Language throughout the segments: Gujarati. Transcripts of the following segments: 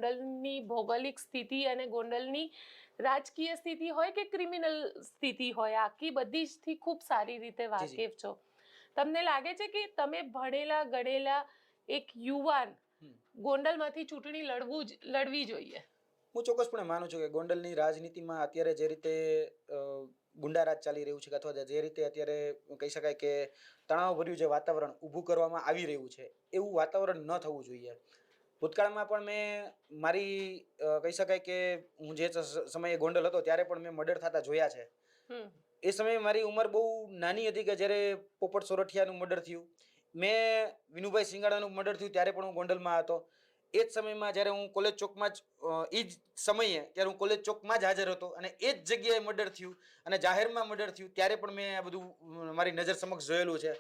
ગોંડલની ભૌગોલિક સ્થિતિ અને ગોંડલની રાજકીય સ્થિતિ હોય કે ક્રિમિનલ સ્થિતિ હોય, આખી બધી જ થી ખૂબ સારી રીતે વાકેફ છો. તમને લાગે છે કે તમે ભણેલા ગણેલા એક યુવાન ગોંડલમાંથી ચૂંટણી લડવી જોઈએ? હું ચોક્કસપણે માનું છું કે ગોંડલની રાજનીતિમાં અત્યારે જે રીતે ગુંડારાજ ચાલી રહ્યું છે અથવા જે રીતે અત્યારે કહી શકાય કે તણાવભર્યું જે વાતાવરણ ઊભું કરવામાં આવી રહ્યું છે એવું વાતાવરણ ન થવું જોઈએ. ભૂતકાળમાં પણ મેં મારી કહી શકાય કે હું જે સમયે ગોંડલ હતો ત્યારે પણ મેં મર્ડર થતા જોયા છે. એ સમયે મારી ઉંમર બહુ નાની હતી કે જ્યારે પોપટ સોરઠિયાનું મર્ડર થયું, મેં વિનુભાઈ સિંગાડાનું મર્ડર થયું ત્યારે પણ હું ગોંડલમાં હતો. એ જ સમયમાં જ્યારે હું કોલેજ ચોકમાં જ એ જ સમયે ત્યારે હું કોલેજ ચોકમાં જ હાજર હતો અને એ જ જગ્યાએ મર્ડર થયું અને જાહેરમાં મર્ડર થયું ત્યારે પણ મેં આ બધું મારી નજર સમક્ષ જોયેલું છે.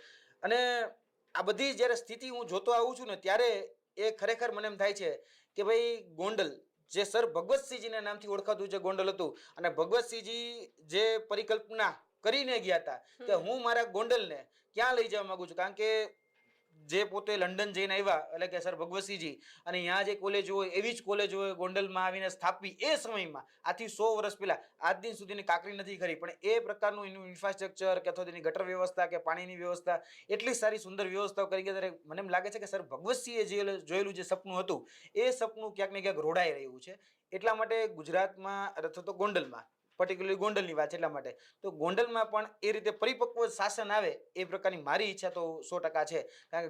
અને આ બધી જ્યારે સ્થિતિ હું જોતો આવું છું ને ત્યારે એ ખરેખર મને એમ થાય છે કે ભાઈ ગોંડલ જે સર ભગવતસિંહજીના નામથી ઓળખાતું જે ગોંડલ હતું અને ભગવતસિંહજી જે પરિકલ્પના કરીને ગયા હતા કે હું મારા ગોંડલને ક્યાં લઈ જવા માંગુ છું, કારણ કે જે પોતે લંડન જઈને આવ્યા એટલે કે સર ભગવતસિંહજી અને અહીંયા જે કોલેજ હોય એવી જ કોલેજ હોય ગોંડલમાં આવીને સ્થાપવી એ સમયમાં આજથી 100 વર્ષ પહેલા આજ દિન સુધીની કાંકરી નથી ખરી, પણ એ પ્રકારનું એનું ઇન્ફ્રાસ્ટ્રક્ચર કે અથવા તેની ગટર વ્યવસ્થા કે પાણીની વ્યવસ્થા એટલી સારી સુંદર વ્યવસ્થાઓ કરી કે ત્યારે મને એમ લાગે છે કે સર ભગવતસિંહે જે જોયેલું જે સપનું હતું એ સપનું ક્યાંક ને ક્યાંક રોડાઈ રહ્યું છે. એટલા માટે ગુજરાતમાં અથવા તો ગોંડલમાં પર્ટિક્યુલરલી ગોંડલની વાત છે એટલા માટે તો ગોંડલમાં પણ એ રીતે પરિપક્વ શાસન આવે એ પ્રકારની મારી ઈચ્છા તો 100% છે. કારણ કે